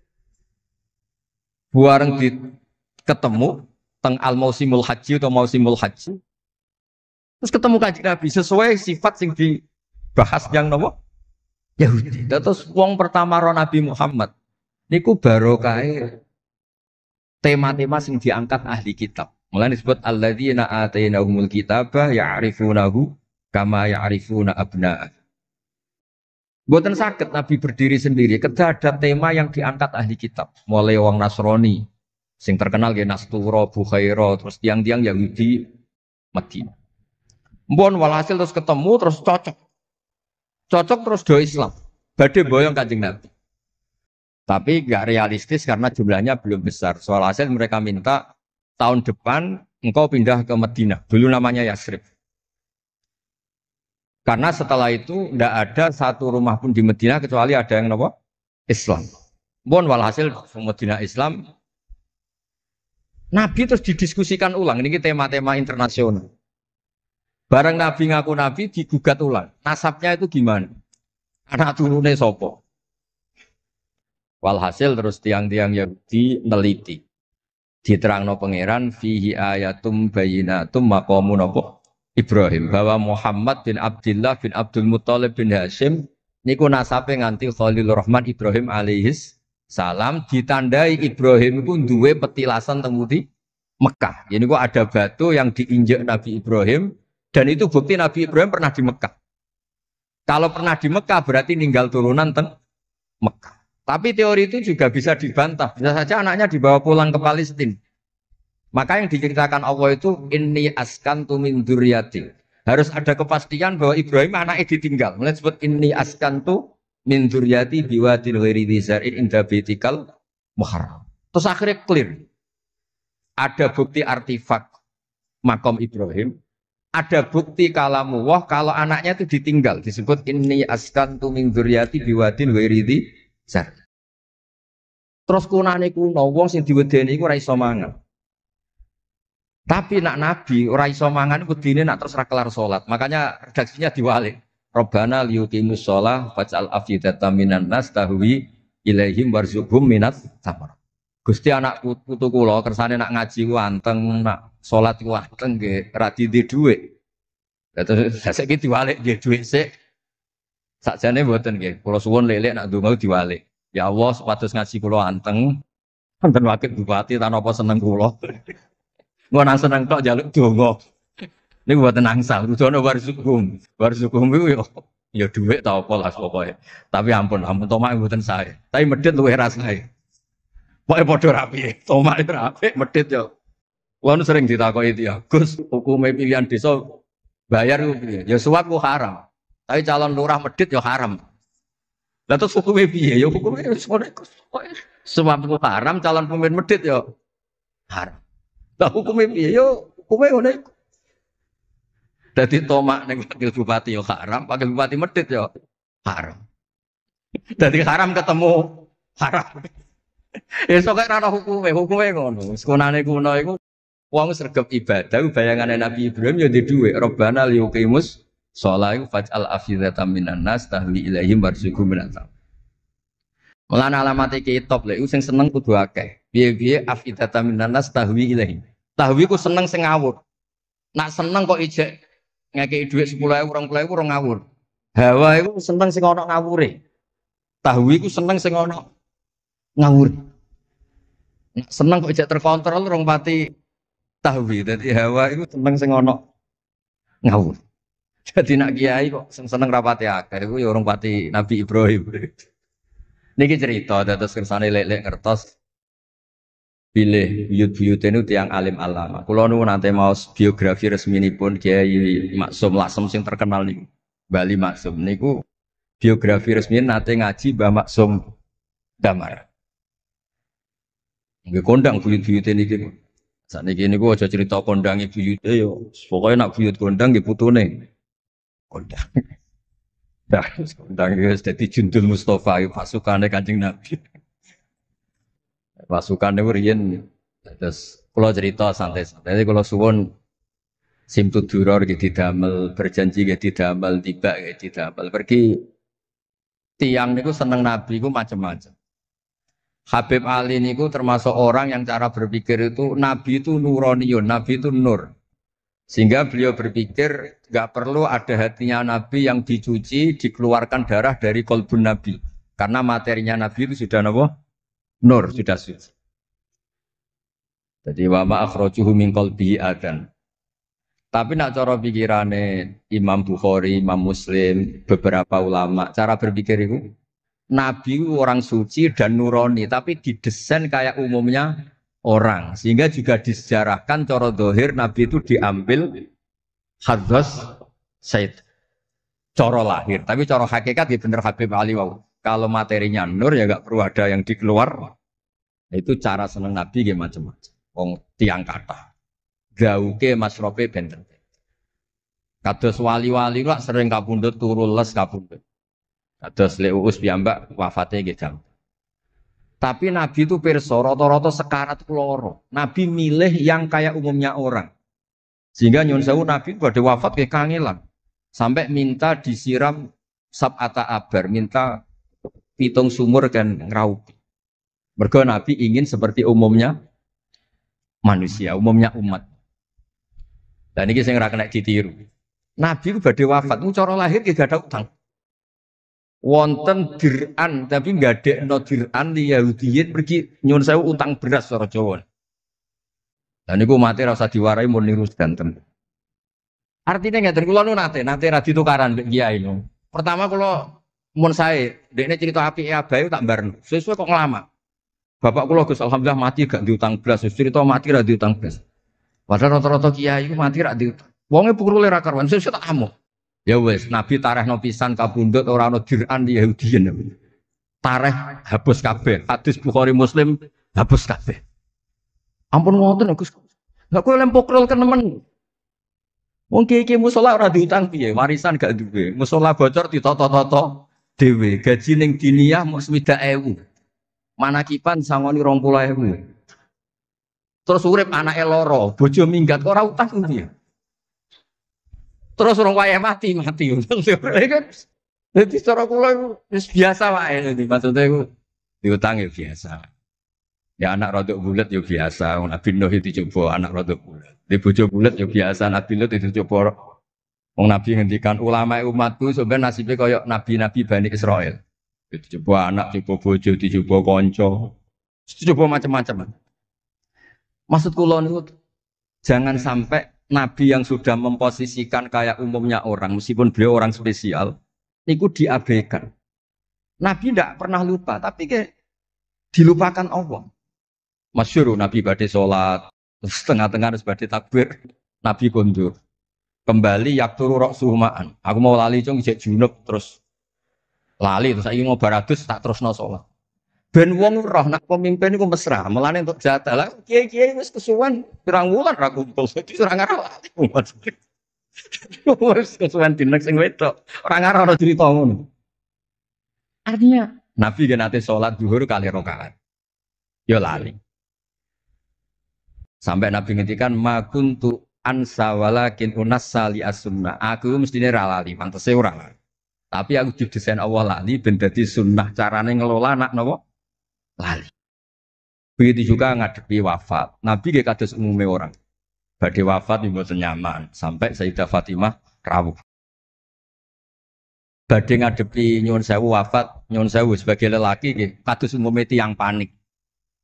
Buareng ketemu teng al-mausimul haji atau mausimul haji. Terus ketemu Kanjeng Nabi sesuai sifat sing dibahas yang nopo Yahudi. Terus wong pertama ro Nabi Muhammad niku barokahe tema-tema sing diangkat ahli kitab. Mulane disebut alladzina atainahumul kitaba ya'rifunahu kama ya'rifuna abna'a. Mboten saged Nabi berdiri sendiri, kedah ada tema yang diangkat ahli kitab. Mulai wong Nasrani sing terkenal nggih Nastura, Bukhaira, terus tiang-tiang Yahudi Madinah. Mbon walhasil terus ketemu terus cocok. Cocok terus do Islam. Badhe boyong Kanjeng Nabi. Tapi enggak realistis karena jumlahnya belum besar. Soal hasil mereka minta tahun depan engkau pindah ke Madinah. Dulu namanya Yasrib. Karena setelah itu tidak ada satu rumah pun di Madinah kecuali ada yang apa? Islam. Mbon walhasil Madinah Islam. Nabi terus didiskusikan ulang. Ini tema-tema internasional. Bareng Nabi ngaku Nabi digugat ulang. Nasabnya itu gimana? Anak turunnya sopo. Walhasil terus tiang-tiang Yahudi neliti. Diterangno pangeran fihi ayatum bayinatum maqamu napa Ibrahim bahwa Muhammad bin Abdullah bin Abdul Muthalib bin Hashim niku nasabe nganti Khalilur Rahman Ibrahim alaihis salam ditandai Ibrahim iku duwe petilasan teng Mekah. Ini kok ada batu yang diinjak Nabi Ibrahim dan itu bukti Nabi Ibrahim pernah di Mekah. Kalau pernah di Mekah berarti ninggal turunan teng Mekah. Tapi teori itu juga bisa dibantah. Bisa saja anaknya dibawa pulang ke Palestina. Maka yang diceritakan Allah itu inni askantu min dzurriyyati. Harus ada kepastian bahwa Ibrahim anaknya ditinggal. Mulai disebut inni askantu min dzurriyyati biwadin ghairi dzar'in inda baitikal muharram. Terus akhirnya clear. Ada bukti artefak makom Ibrahim. Ada bukti kalamullah kalau anaknya itu ditinggal. Disebut inni askantu min dzurriyyati biwadin ghairi dzar'. Terus kunane kuno wong sing diwedeni iku ora iso mangan. Tapi nak Nabi ora iso mangan wedine nak terus ra kelar salat. Makanya redaksinya diwalik. Rabbana liyuqimus shalah faj'al afidatan minan nas tahwi ilaihim warzuqhum minat samar. Gusti anak putu kula kersane nak ngaji ku anteng, nak salat ku anteng nggih ra didi dhuwit. Terus saiki diwalik nggih dhuwit sik. Sakjane mboten nggih. Kula suwun lelek nak ndonga diwalik. Ya Allah supados ngaji kula anteng. Wonten wakil bupati ta napa seneng kula. Engko nang seneng tok njaluk donga. Niku mboten angsal, kudu ana warzuqhum. Warzuqhum iku ya dhuwit ta apa lah pokoke. Tapi ampun tomak mboten sae. Tapi medhit luwih rasae. Pokoke padha rapi. Tomak itu rapi, medhit yo. Kulo nu sering ditakoki itu ya, Gus, hukume pilihan desa bayar ku piye? Ya suap ku haram. Tapi calon lurah medhit yo haram. Lah terus hukume piye? Ya hukume wis ngono iku. Suap ku haram, calon pemimpin medhit yo haram. Lah hukume piye? Yo hukume ngono iku. Dadi tomak ning wakil bupati yo haram, wakil bupati medhit yo haram. Dadi haram ketemu haram. Ya sok ora ana hukume ngono. Sekunane kuno iku wong sregep ibadah bayangane Nabi Ibrahim ya di dhuwit. Robbana liyuqimus sholata faj'al afidatan minan nas tahwi ilaihim warzuqhum minat. Mulane alamat iki top lek sing seneng kudu akeh. Piye-piye afidatan minan nas tahwi ilaihim. Tahwi ku seneng sing ngawur. Nak seneng kok ijek ngekeki dhuwit 10.000 20.000 ora ngawur. Hawa iku seneng sing ana ngawure. Tahwi ku seneng sing ana ngawur. Seneng kok ijek terkontrol rong pati tahwi. Dadi hawa iku seneng sing ana ngawur. Jadi nak kiai kok seneng rapati akeh iku ya urung pati Nabi Ibrahim. Niki cerita dados kersane lek-lek ngertos pilih buyut-buyut itu tiang alim alama. Kulo nu nanti mau biografi resminipun Kiai Maksum Lasem sing terkenal niku. Bali Maksum niku biografi resmi nate ngaji Mbah Maksum Damar. Nggih kondang buyut-buyut niki. Sakniki niku aja cerita kondange buyute yo. Pokoke nak buyut kondang nggih putune. Kondang. Dah, kondang wis dadi jundul Mustofa pasukane Kanjeng Nabi. Pasukan itu riyen terus kalau cerita santai-santai. Jadi kalau suwon simtu duror gitu didamel, berjanji gitu didamel, tiba gitu didamel. Pergi tiang niku seneng Nabi ku macam-macam. Habib Ali niku termasuk orang yang cara berpikir itu Nabi itu nuraniun, Nabi itu nur. Sehingga beliau berpikir nggak perlu ada hatinya Nabi yang dicuci, dikeluarkan darah dari kolbun Nabi. Karena materinya Nabi itu sudah apa? Nur, sudah suci. Jadi wa ma akhrajuhu min qalbihi adan. Tapi nak cara pikirane Imam Bukhari, Imam Muslim, beberapa ulama, cara berpikir itu Nabi orang suci dan nurani, tapi didesain kayak umumnya orang. Sehingga juga disejarahkan cara dohir Nabi itu diambil haddas Said. Cara lahir, tapi cara hakikat ya bener Habib Ali wau. Kalau materinya nur ya nggak perlu ada yang dikeluar. Itu cara seneng Nabi ya macam-macam. Wong tiang kata, gauke masrope benten. Kados wali-wali lah sering kapundhut turu les kapundhut. Kados Leuus piyambak wafate nggih jam. Tapi Nabi itu pirsa rata-rata sekarat kloro. Nabi milih yang kayak umumnya orang. Sehingga nyuwun sewu Nabi pada wafat ke kangelan. Sampai minta disiram sab'ata abar, minta pitung sumur kan ngraupi. Mergo Nabi ingin seperti umumnya manusia, umumnya umat. Dan ini sing ora kena ditiru. Nabi ku badhe wafat, cara lahir gak ada utang. Wonten dir'an tapi nggadekno dir'an li Yahudiyin pergi nyuwun sewu utang beras cara Jawa. Dan niku mati ora usah diwarai mun niru sedanten. Artinya ngeten kula nu nate ra ditukaran mbek kiai no. Pertama kula mun sae dekne cerita apike abahe tak bareng. Sesuai kok ngelama. Bapak kula Gus alhamdulillah mati gak diutang beras. Cerita mati ra diutang beras. Padahal rata-rata kiai iku mati ra diutang. Wonge pukule ra karuan sesuai tak amuh. Ya wis Nabi tarehno pisan kabundut ora ana dir'an Yahudiyin. Tareh hapus kabeh. Hadis Bukhari Muslim hapus kabeh. Ampun ngoten Gus. Lah kowe lem pokrol kenemen. Wong kiai musala ora diutang piye? Warisan gak duwe. Musala bocor ditata-tata dhewe. Gaji ning diniyah mung 70.000. Manakipan sangoni 20.000. Terus urip anake loro, bojo minggat kok ora utang piye? Terus orang wayah mati. Jadi cara kula wis biasa wae. Maksudnya iku diutang ya biasa. Ya anak rodok bulat ya biasa. Nabi Nuh itu coba anak rodok bulat. Di bojo bulat ya biasa. Nabi Nuh itu coba. Wong Nabi ngendikan ulama umatku sebenarnya nasibnya kayak nabi-nabi Bani Israel. Itu coba anak, coba bojo, dicoba konco, coba macam-macam. Maksud kula niku jangan sampai Nabi yang sudah memposisikan kayak umumnya orang, meskipun beliau orang spesial, itu diabaikan. Nabi tidak pernah lupa, tapi kayak dilupakan Allah. Masyhur Nabi badhe salat, terus tengah-tengah harus badhe takbir, Nabi kondur. Kembali yakturu ra'suhu ma'an. Aku mau lali cung isih junub terus lali terus saiki ngobar adus tak terusno salat. Ben wong roh nak pemimpin iku mesra, mulane untuk jatah lah kiai-kiai wis kesuwen pirang wulan ra kumpul. Dadi ora ngarep lali. Wis kesuwen dinek sing wedok. Ora ngarep ana cerita ngono. Artinya Nabi kan nate salat zuhur kali rakaat. Ya lali. Sampai Nabi ngendikan ma kuntu ansa walakin unassa li as-sunnah. Aku mestine ra lali, pantese ora lali. Tapi aku didesain Allah lali ben dadi sunnah carane ngelola anak napa? Lali. Begitu juga ngadepi wafat. Nabi nggih kados umume orang. Badhe wafat mboten nyaman sampai Sayyidah Fatimah rawuh. Badhe ngadepi nyuwun sewu wafat, nyuwun sewu sebagai lelaki nggih kados umume tiyang panik.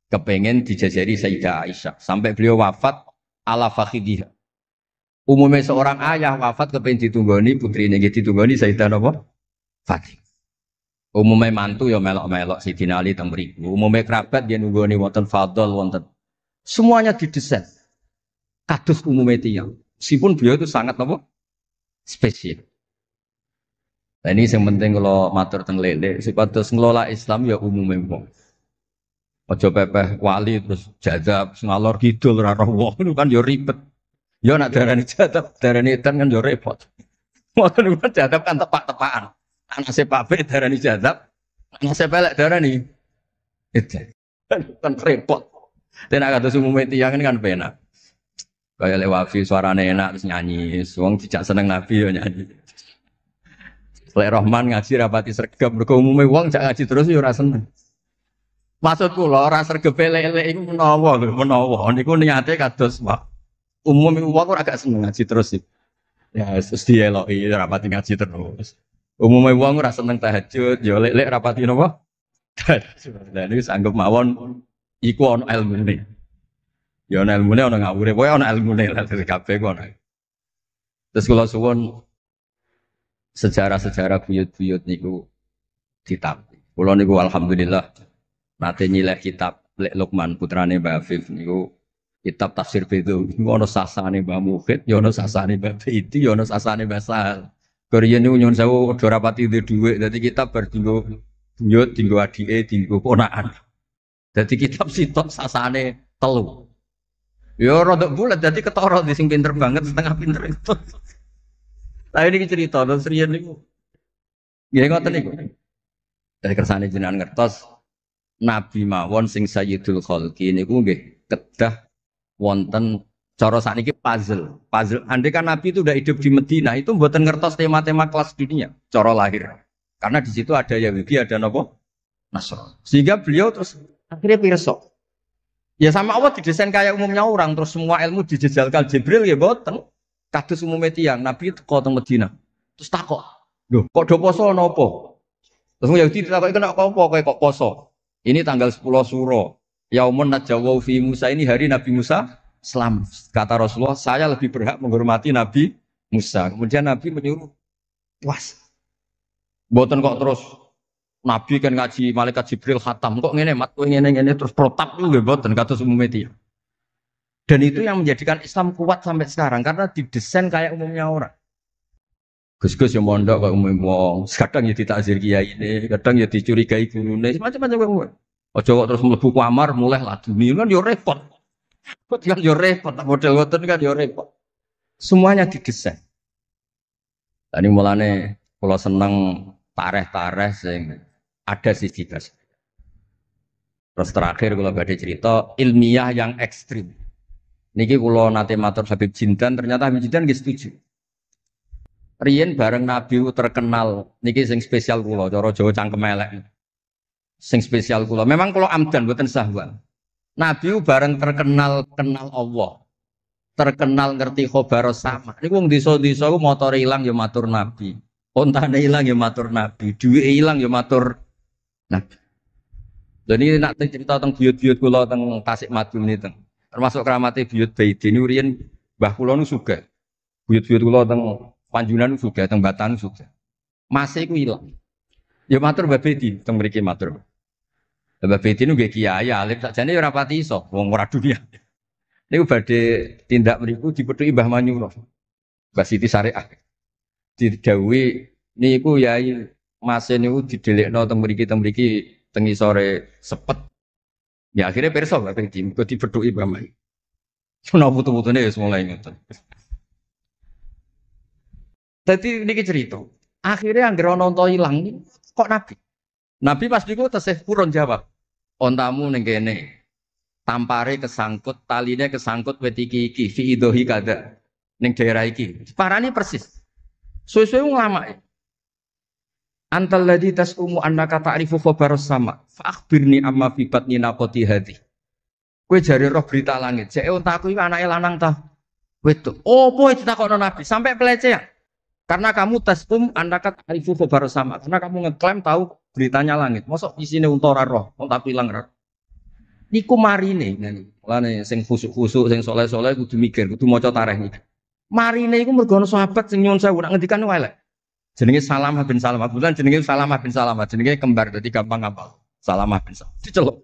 Kepengen dijajari Sayyidah Aisyah sampai beliau wafat ala fakhidiha. Umumnya seorang ayah wafat kepengen ditunggoni putrine nggih ditunggoni Sayyidah napa? Fatimah. Umumnya mantu ya melok-melok Sidina Ali teng mriku. Umumnya kerabat dia nunggoni wonten fadl wonten. Semuanya didesain. Kados umumnya tiyang. Meskipun beliau itu sangat napa? Spesial. Nah ini yang penting kalau matur teng lele supados ngelola Islam ya umumnya wong. Aja pepeh wali terus jadab ngalor kidul ora roh wong kan ya ribet. Ya nak darani jadab, darani edan kan ya repot. Ngoten kan jadab kan tepak-tepakan. Anak sepape darani jadab, anak sepelek darani edan. Kan repot. Dan kados umume tiyang ini kan penak. Kaya lek wafi suarane enak terus nyanyi, wong dijak seneng Nabi ya nyanyi. Lek Rahman ngaji rapati sregep, mergo umume wong jak ngaji terus ya ora seneng. Maksud kula ora sregep elek-elek iku menawa lho, menawa niku niate kados Pak. Umum wong ora gak seneng ngaji terus iki. Ya terus dieloki rapati ngaji terus. Umumnya wong ora seneng tahajud, ya lek-lek rapati napa? Tahajud. Lah niku anggap mawon iku ana ilmune. Ya ana ilmune ana ngawure, pokoke ana ilmune lah kabeh kok ana. Terus kula suwun sejarah-sejarah buyut-buyut niku ditampi. Kula niku alhamdulillah nate nyileh kitab Lek Lukman putrane Mbah Afif niku kitab tafsir Bedo. Niku ana sasane Mbah Mufid, ya ana sasane Mbah Baiti, ya ana sasane Mbah Sahal. Korea ini nyuwun sewu ora rapati duwe dhuwit, dadi kitab bar dinggo buyut, dinggo adike, dinggo ponakan. Dadi kitab sitok sasane 3. Ya rada bulat dadi ketara di sing pinter banget setengah pinter itu. Lah ini cerita terus riyen niku. Nggih ngoten niku. Dari kersane jenengan ngertos Nabi mawon sing Sayyidul Khalqi niku nggih kedah wonten cara sakniki puzzle. Andai kan Nabi itu udah hidup di Madinah itu mboten ngertos tema-tema kelas dunia, cara lahir. Karena di situ ada Yahudi, ada napa? Nasrani. Sehingga beliau terus akhirnya pirsa. Ya sama Allah didesain kayak umumnya orang, terus semua ilmu dijejalkan Jibril ya mboten. Kados umumnya tiyang Nabi teko teng Madinah. Terus takok, "Lho, kok do poso napa?" Terus Yahudi ditakoki kena apa kayak kok poso. Ini tanggal 10 Suro. Yaumun najawau fi Musa, ini hari Nabi Musa selamat. Kata Rasulullah, saya lebih berhak menghormati Nabi Musa. Kemudian Nabi menyuruh puas. Mboten kok terus Nabi kan ngaji malaikat Jibril khatam kok ngene mat kowe ngene terus protap nggih mboten kados umume tiyang. Dan itu yang menjadikan Islam kuat sampai sekarang karena didesain kayak umumnya orang. Gus-gus yang mondok kok umum wong, kadang ya ditakzir kiai ini, kadang ya dicurigai gurune, macam-macam wong. Aja kok terus mlebu kamar mulai laduni kan yo repot. Kok kan yo repot, model ngoten kan yo repot. Semuanya didesain. Tadi mulane kalau seneng tareh-tareh sing ada sisi gas. Terus terakhir kalau badhe cerita ilmiah yang ekstrim. Niki kula nate matur Habib Jindan, ternyata Habib Jindan nggih setuju. Riyen bareng Nabi terkenal niki sing spesial kula, cara Jawa cangkem elek. Sing spesial kula. Memang kula amdan mboten sahwa. Nabi bareng terkenal kenal Allah. Terkenal ngerti khobar sama. Niku wong desa-desa ku motore ilang ya matur Nabi. Ontane ilang ya matur Nabi. Duwe ilang ya matur Nabi. Lha niki nak cerita tentang buyut-buyut kula teng Tasik Madu niki. Termasuk keramate buyut Baiti niku riyen mbah kula nu sugih. Buyut-buyut kula teng Panjunan sugih, teng Batan sugih. Masih ku ilang. Ya matur Mbah Baiti teng mriki matur. Mbah Bedin nggih kiai alim sakjane ora pati iso wong ora dunia. Niku badhe tindak mriku dipethuki Mbah Manyura. Mbah Siti Syariah. Didhawuhi niku yai Mas niku didelikno teng mriki teng sore sepet. Ya akhirnya pirsa Mbah Bedin kok dipethuki Mbah Manyura. Sono putu-putune wis mulai ngoten. Dadi niki cerita. Akhirnya anggere ana unta ilang kok Nabi. Nabi pas niku tesih purun jawab. Ontamu ning kene. Tampare kesangkut, taline kesangkut wit iki fi idhi kada. Ning daerah iki. Parani persis. Suwe-suwe ulama. Antal ladzi tasumu annaka ta'rifu khabaras sama. Fa akhbirni amma fi batni naqati hadi. Kowe jare roh berita langit. Jek untaku iki anake lanang ta? Wedok. Opo ditakokno Nabi sampai pelecehan. Karena kamu tasum annaka ta'rifu khabaras sama. Karena kamu ngeklaim tahu beritanya langit. Mosok isine unta ora roh, unta pilang ora. Niku marine ngene. Mulane sing khusuk-khusuk, sing saleh-saleh kudu mikir, kudu maca tarikh iki. Marine iku mergo ana sahabat sing nyuwun sewu nak ngendikan elek. Jenenge Salamah bin Salamah. Kebetulan jenenge Salamah bin Salamah. Jenenge kembar dadi gampang ngapal. Salamah bin Salamah. Diceluk.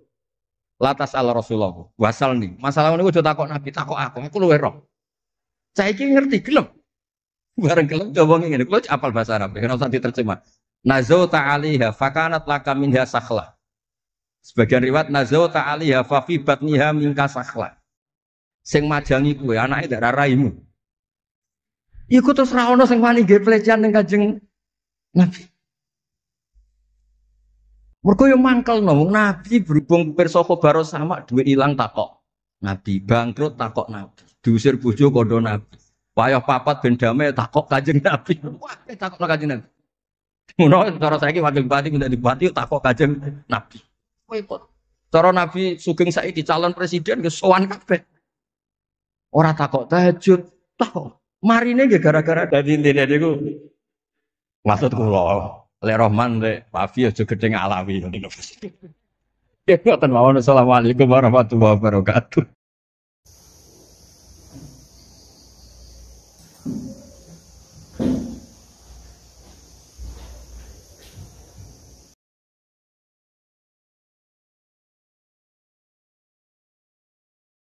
Latas ala Rasulullah. Wasal nih. Masalah niku aja takok Nabi, takok aku luwe roh. Saiki ngerti gelem. Bareng gelem coba ngene. Kulo apal bahasa Arab, ora usah diterjemah. Nazauta 'alaiha fakanat laka minha sakhla. Sebagian riwayat nazauta 'alaiha fa fi batniha minka sakhla. Sing majangi kuwe anake ndak raimu. Iku terus ra ono sing wani nggih pelecehan ning Kanjeng Nabi. Mergo yo mangkelno wong Nabi berhubung pirsa khabar sama duwe ilang takok. Nabi bangkrut takok Nabi. Diusir bojo kandha Nabi. Wayah papat ben damai takok Kanjeng Nabi. Wah, takok Kanjeng Nabi. Ngono cara saiki wakil bupati minta dibupati takok Kanjeng Nabi. Repot. Cara Nabi Sugeng saiki calon presiden ge sowan kabeh. Ora takok tahajud, takok. Marine nggih gara-gara dadi intine niku. Maksud kula, Lek Rahman lek Wafi aja gedhe ngalawi ngoten lho. Ya ngoten mawon. Assalamualaikum warahmatullahi wabarakatuh.